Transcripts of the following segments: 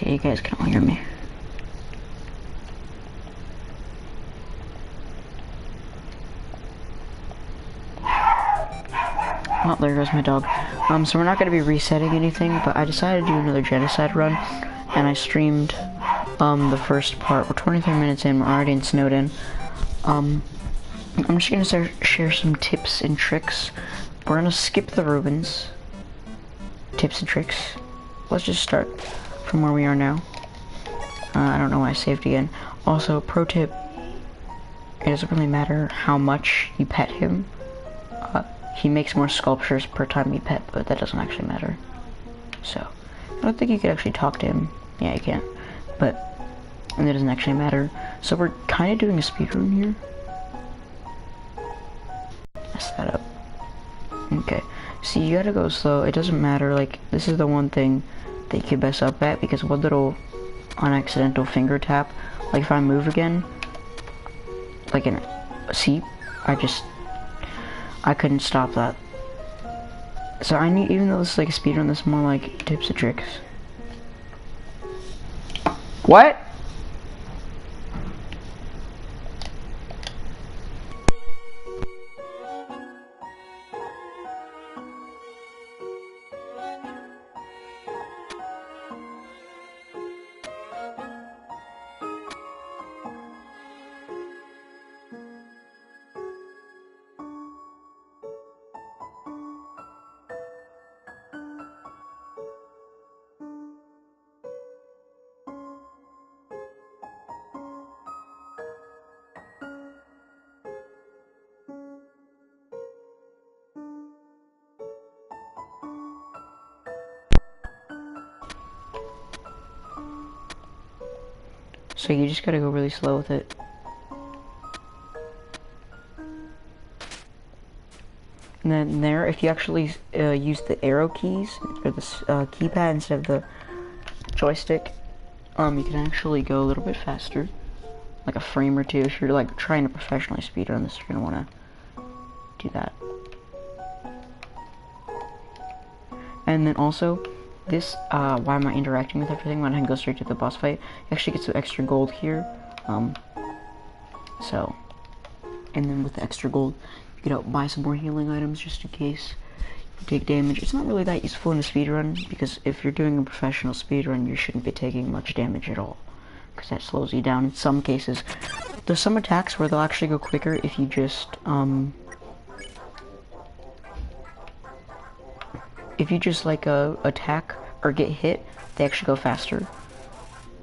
Okay, you guys can all hear me. Oh, there goes my dog. So we're not going to be resetting anything, but I decided to do another genocide run, and I streamed, the first part. We're 23 minutes in, we're already in Snowden. I'm just going to share some tips and tricks. We're going to skip the ruins. Tips and tricks. Let's just start from where we are now. I don't know why I saved again. Also, pro tip, it doesn't really matter how much you pet him. He makes more sculptures per time you pet, but that doesn't actually matter. So, I don't think you could actually talk to him. Yeah, you can. But, and it doesn't actually matter. So we're kind of doing a speedrun here. Mess that up. Okay. See, you gotta go slow. It doesn't matter. Like, this is the one thing that you can mess up at, because one little unaccidental finger tap, like if I move again, like see, I couldn't stop that. So I need, even though this is like a speedrun, this is more like tips and tricks. What? So you just gotta go really slow with it. And then there, if you actually use the arrow keys, or the keypad instead of the joystick, you can actually go a little bit faster. Like a frame or two. If you're like trying to professionally speedrun this, you're gonna wanna do that. And then also, this, why am I interacting with everything when I can go straight to the boss fight? You actually get some extra gold here. So, and then with the extra gold, you can buy some more healing items just in case you take damage. It's not really that useful in a speedrun, because if you're doing a professional speedrun, you shouldn't be taking much damage at all, because that slows you down in some cases. There's some attacks where they'll actually go quicker if you just, like attack or get hit, they actually go faster.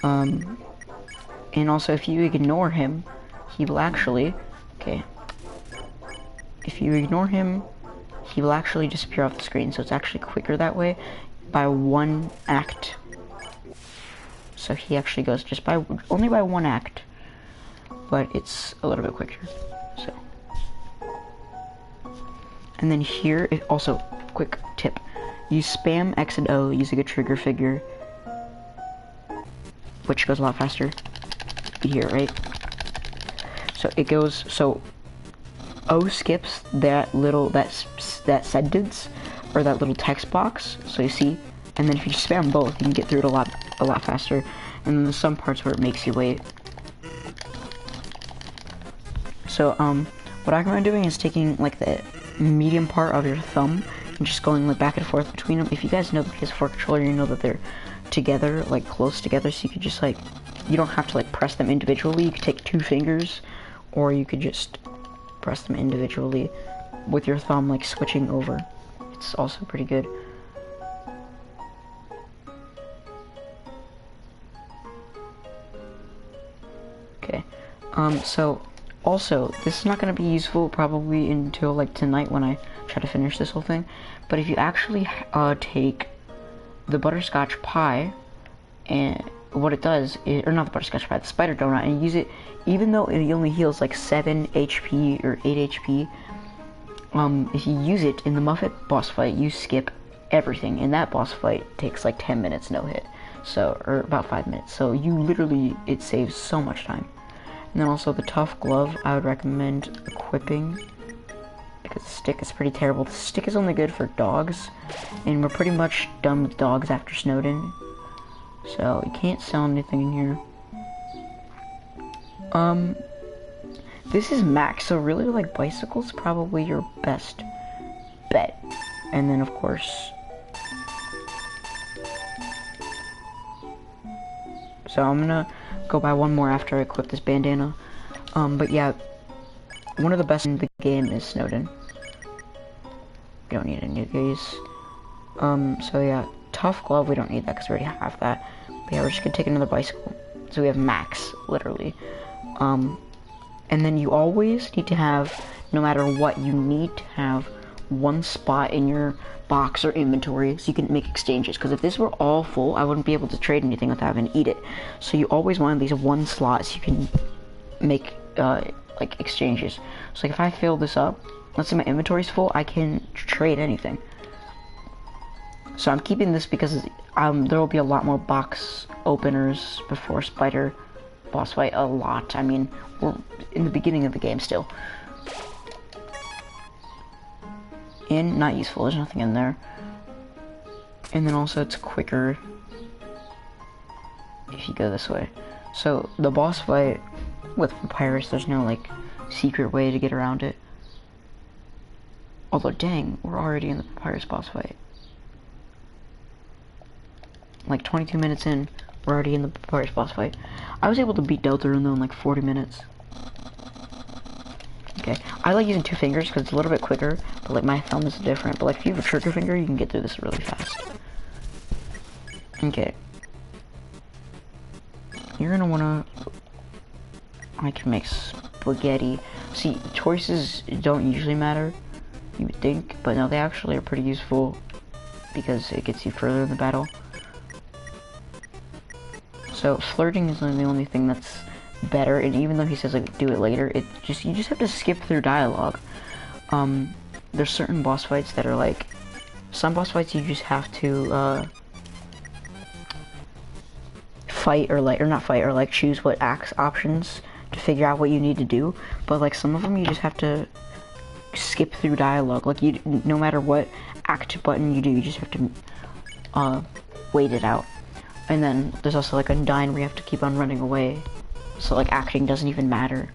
And also if you ignore him, he will actually, if you ignore him, he will actually disappear off the screen. So it's actually quicker that way by one act. So he actually goes just by, only by one act, but it's a little bit quicker, so. And then here, also, quick tip. You spam X and O using a trigger figure, which goes a lot faster. You hear it, right? So it goes, so O skips that little, that sentence, or that little text box, so you see, and then if you spam both, you can get through it a lot faster. And then there's some parts where it makes you wait. So, what I recommend doing is taking, like, the medium part of your thumb, and just going like back and forth between them. If you guys know the PS4 controller, you know that they're together, like close together, so you could just like, you don't have to like press them individually. You could take two fingers, or you could just press them individually with your thumb, like switching over. It's also pretty good. Okay, so also, this is not going to be useful probably until like tonight when I try to finish this whole thing, but if you actually take the butterscotch pie, and what it does is, or not the butterscotch pie, the spider donut, and use it, even though it only heals like 7 HP or 8 HP, if you use it in the Muffet boss fight, you skip everything, and that boss fight takes like 10 minutes no hit, so, or about 5 minutes, so you literally, it saves so much time. And then also the tough glove, I would recommend equipping, because the stick is pretty terrible. The stick is only good for dogs, and we're pretty much done with dogs after Snowden. So you can't sell anything in here. This is max, so really like bicycles probably your best bet. And then of course, so I'm gonna go buy one more after I equip this bandana. But yeah, one of the best in the game is Snowden. You don't need any of these. So yeah, tough glove, we don't need that because we already have that. But yeah, we're just gonna take another bicycle. So we have max, literally. And then you always need to have, no matter what, you need to have one spot in your box or inventory so you can make exchanges. Because if this were all full, I wouldn't be able to trade anything without having to eat it. So you always want at least one slot so you can make like exchanges. So like if I fill this up, let's say my inventory's full, I can trade anything. So I'm keeping this because there will be a lot more box openers before Spider boss fight. A lot. I mean, we're in the beginning of the game still. And not useful. There's nothing in there. And then also it's quicker if you go this way. So the boss fight with Papyrus, there's no like secret way to get around it. Although dang, we're already in the Papyrus boss fight. Like 22 minutes in, we're already in the Papyrus boss fight. I was able to beat deltarune though in like 40 minutes. Okay, I like using two fingers because it's a little bit quicker, but like my thumb is different. But like if you have a trigger finger, you can get through this really fast. Okay. You're gonna wanna... I can make spaghetti. See, choices don't usually matter, you would think, but no, they actually are pretty useful because it gets you further in the battle. So flirting is the only thing that's better, and even though he says like do it later, you just have to skip through dialogue. There's certain boss fights that are like, some boss fights you just have to choose what options to figure out what you need to do, but like some of them you just have to skip through dialogue. Like no matter what act button you do, you just have to wait it out. And then there's also like Undyne where you have to keep on running away, so like acting doesn't even matter.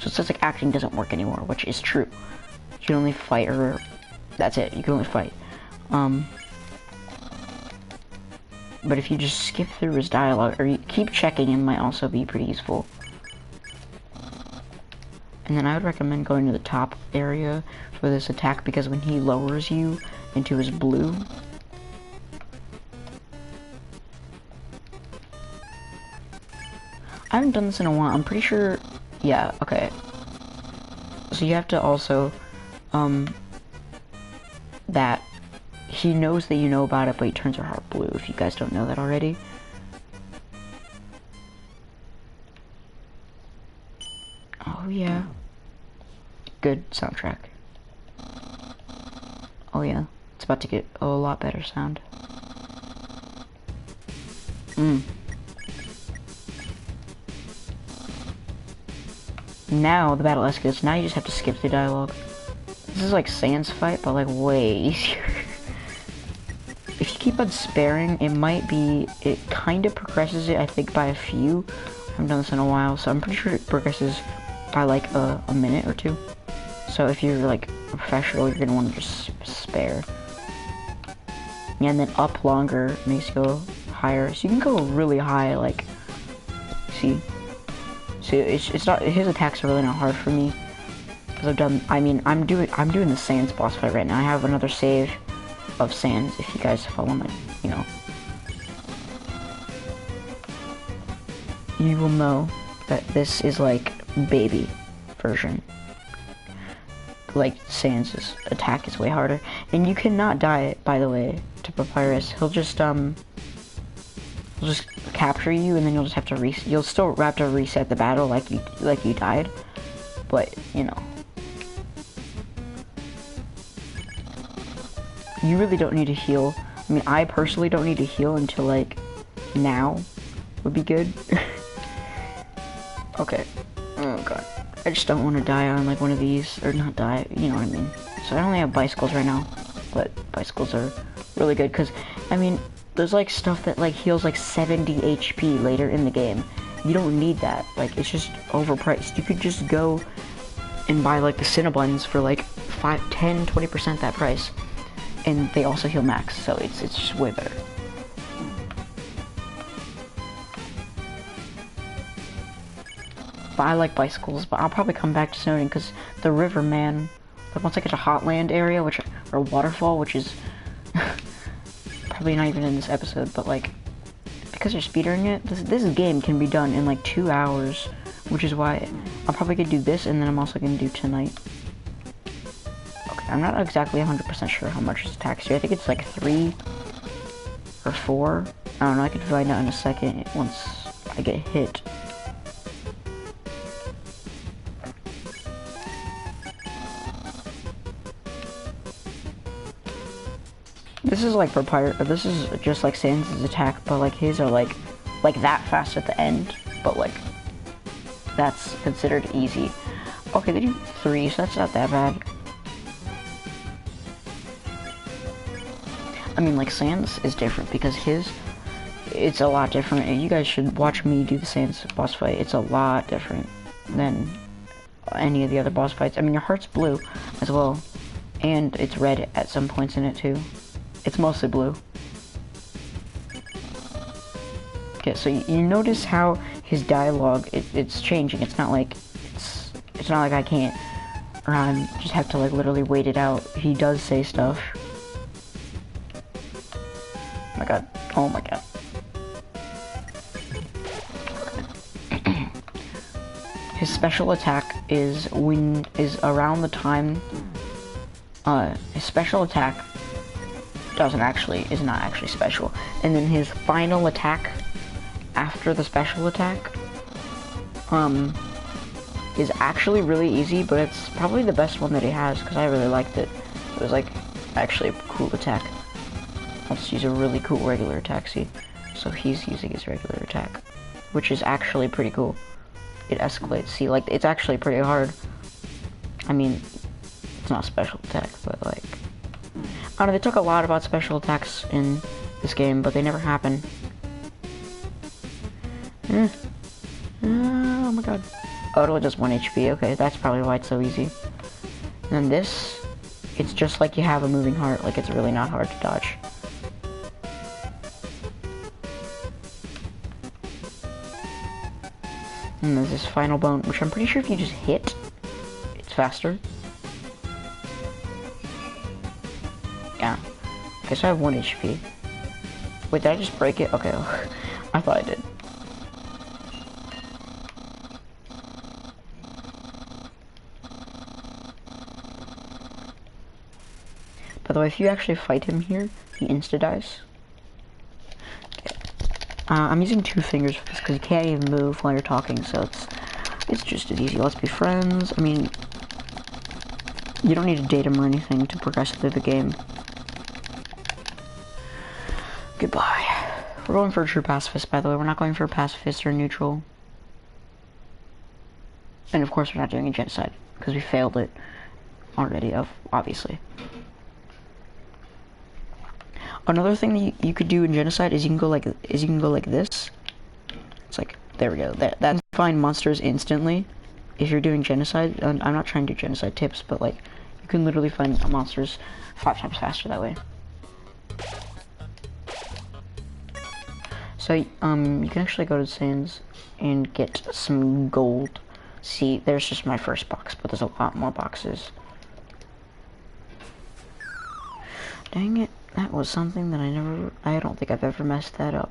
So it says like acting doesn't work anymore, which is true. You can only fight, or that's it, you can only fight. But if you just skip through his dialogue, or you keep checking, it might also be pretty useful. And then I would recommend going to the top area for this attack, because when he lowers you into his blue, I haven't done this in a while, I'm pretty sure, yeah, okay. So you have to also, that he knows that you know about it, but he turns your heart blue, if you guys don't know that already. Oh yeah. Good soundtrack. Oh yeah, it's about to get a lot better sound. Now the battle escalates. Now you just have to skip the dialogue. This is like Sans fight, but like way easier. If you keep on sparing, it kind of progresses it, I think, by a few. I haven't done this in a while, so I'm pretty sure it progresses by like a minute or two. So if you're like a professional, you're gonna want to just spare. Yeah, and then up longer makes you go higher. So you can go really high, like, see, it's not, his attacks are really not hard for me, because I'm doing the Sans boss fight right now. I have another save of Sans, if you guys follow my, you will know that this is like baby version. Like Sans' attack is way harder, and you cannot die, by the way, to Papyrus. He'll just capture you, and then you'll just have to you'll still have to reset the battle like you died, but you really don't need to heal. I mean, I personally don't need to heal until like now would be good. Okay. Oh god. I just don't want to die on like one of these, or not die, you know what I mean. So I only have bicycles right now, but bicycles are really good because, I mean, there's like stuff that like heals like 70 HP later in the game. You don't need that. Like, it's just overpriced. You could just go and buy like the Cinnabons for like 5, 10, 20% that price, and they also heal max, so it's just way better. But I like bicycles, but I'll probably come back to Snowden because the river, man. Like, once I get to Hotland area, or waterfall, which is probably not even in this episode, but like, because you're speedrunning it, this game can be done in like 2 hours, which is why I'm probably gonna do this, and then I'm also gonna do tonight. Okay, I'm not exactly 100% sure how much this attacks you. I think it's like 3 or 4. I don't know, I can find out in a second once I get hit. This is like this is just like Sans' attack, but like his are like that fast at the end, but like that's considered easy. Okay, they do 3, so that's not that bad. I mean, like, Sans is different because it's a lot different. You guys should watch me do the Sans boss fight. It's a lot different than any of the other boss fights. I mean, your heart's blue as well, and it's red at some points in it too. It's mostly blue. Okay, so you notice how his dialogue, it's changing. It's not like I can't just have to like literally wait it out. He does say stuff. Oh my god. Oh my god. His special attack is around the time his special attack is not actually special, and then his final attack after the special attack is actually really easy, but it's probably the best one that he has because I really liked it. It was like actually a cool attack. Let's use a really cool regular attack. See, so he's using his regular attack, which is actually pretty cool. It escalates. See, like, it's actually pretty hard. I mean, it's not a special attack, but like, I don't know, they talk a lot about special attacks in this game, but they never happen. Oh my god. Oh, it only does 1 HP. Okay, that's probably why it's so easy. And then this, it's just like you have a moving heart. Like, it's really not hard to dodge. And there's this final bone, which I'm pretty sure if you just hit, it's faster. Yeah. Okay, so I have 1 HP. Wait, did I just break it? Okay, I thought I did. By the way, if you actually fight him here, he insta-dies. Okay. I'm using 2 fingers for this because you can't even move while you're talking, so it's just as easy. Let's be friends. I mean, you don't need to date him or anything to progress through the game. Goodbye. We're going for a true pacifist, by the way. We're not going for a pacifist or a neutral. And of course, we're not doing a genocide because we failed it already, obviously. Another thing that you could do in genocide is you can go like this. It's like, there we go. That find monsters instantly. If you're doing genocide, and I'm not trying to do genocide tips, but like, you can literally find monsters 5 times faster that way. So, you can actually go to Sans and get some gold. See, there's just my first box, but there's a lot more boxes. Dang it, that was something that I don't think I've ever messed that up.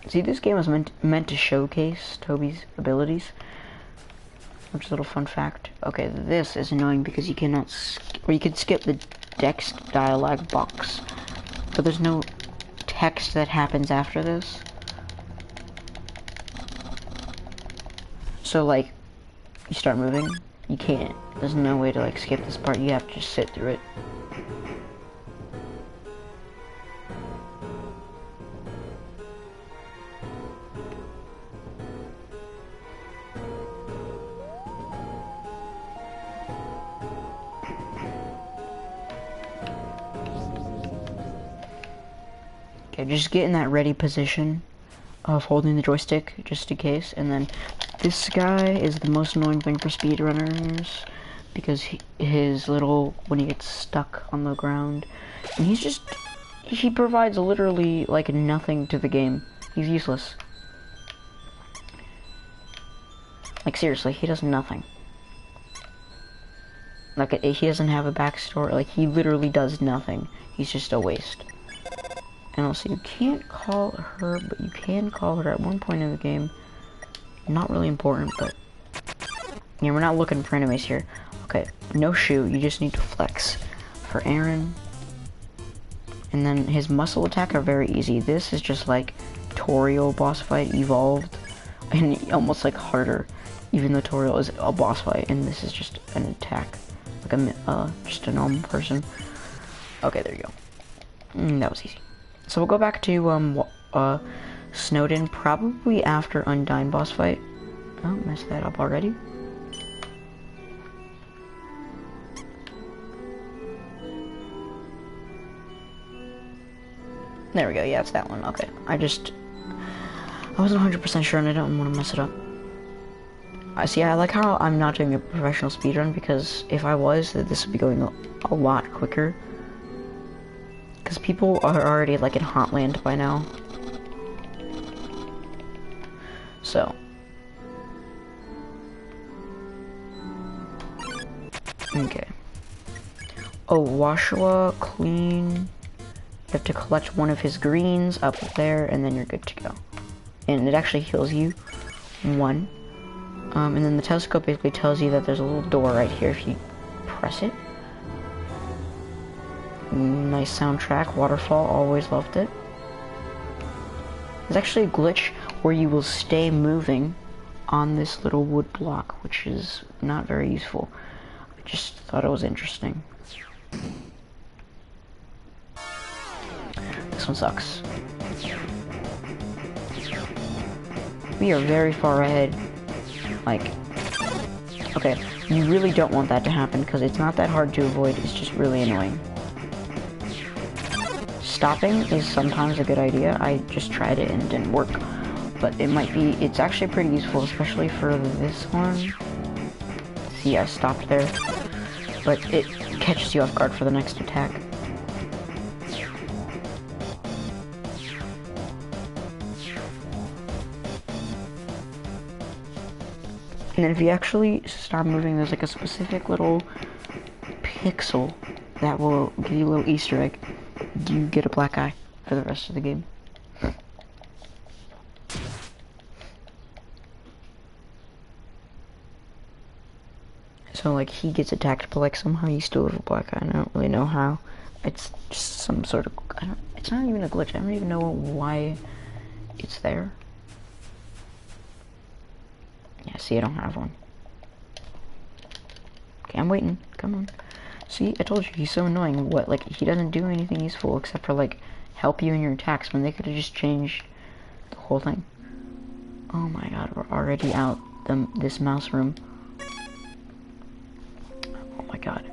See, this game was meant to showcase Toby's abilities, which is a little fun fact. Okay, this is annoying because you cannot, or you can skip the text dialogue box, but there's no text that happens after this. So like, you start moving, you can't. There's no way to like skip this part. You have to just sit through it. Okay, just get in that ready position of holding the joystick, just in case. And then this guy is the most annoying thing for speedrunners, because his little, when he gets stuck on the ground, and he provides literally like nothing to the game. He's useless. Like seriously, he does nothing. Like he doesn't have a backstory. Like he literally does nothing. He's just a waste. And also, you can't call her, but you can call her at one point in the game. Not really important, but yeah, we're not looking for enemies here. Okay, no shoe. You just need to flex. For Aaron, and then his muscle attack are very easy. This is just like Toriel boss fight evolved, and almost like harder. Even though Toriel is a boss fight, and this is just an attack, like just a normal person. Okay, there you go. That was easy. So we'll go back to Snowden probably after Undyne boss fight. Oh, messed that up already. There we go. Yeah, it's that one. Okay, I wasn't 100% sure, and I don't want to mess it up. I see. I like how I'm not doing a professional speedrun, because if I was, this would be going a lot quicker. Because people are already like in Hotland by now. So. Okay. Oh, Washua, clean. You have to collect one of his greens up there, and then you're good to go. And it actually heals you. One. And then the telescope basically tells you that there's a little door right here if you press it. Nice soundtrack, waterfall, always loved it. There's actually a glitch where you will stay moving on this little wood block, which is not very useful. I just thought it was interesting. This one sucks. We are very far ahead. Like, okay, you really don't want that to happen, because it's not that hard to avoid, it's just really annoying. Stopping is sometimes a good idea. I just tried it and it didn't work. But it's actually pretty useful, especially for this one. See, I stopped there. But it catches you off guard for the next attack. And then if you actually start moving, there's like a specific little pixel that will give you a little Easter egg. You get a black eye for the rest of the game. So like he gets attacked, but like somehow you still have a black eye. I don't really know how. It's just some sort of, it's not even a glitch. I don't even know why it's there. Yeah, see, I don't have one. Okay, I'm waiting. Come on. See, I told you, he's so annoying. What, like, he doesn't do anything useful except for, like, help you in your attacks, when they could have just changed the whole thing. Oh my god, we're already out this mouse room. Oh my god.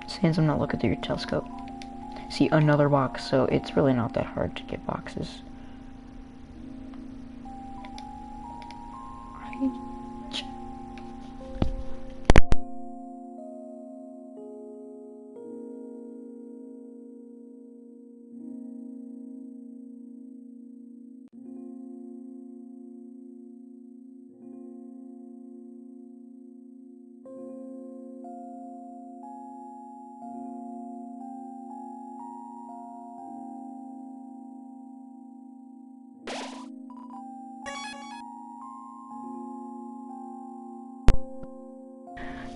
Sans I'm not looking through your telescope. See, another box, so it's really not that hard to get boxes.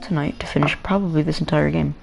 Tonight to finish probably this entire game.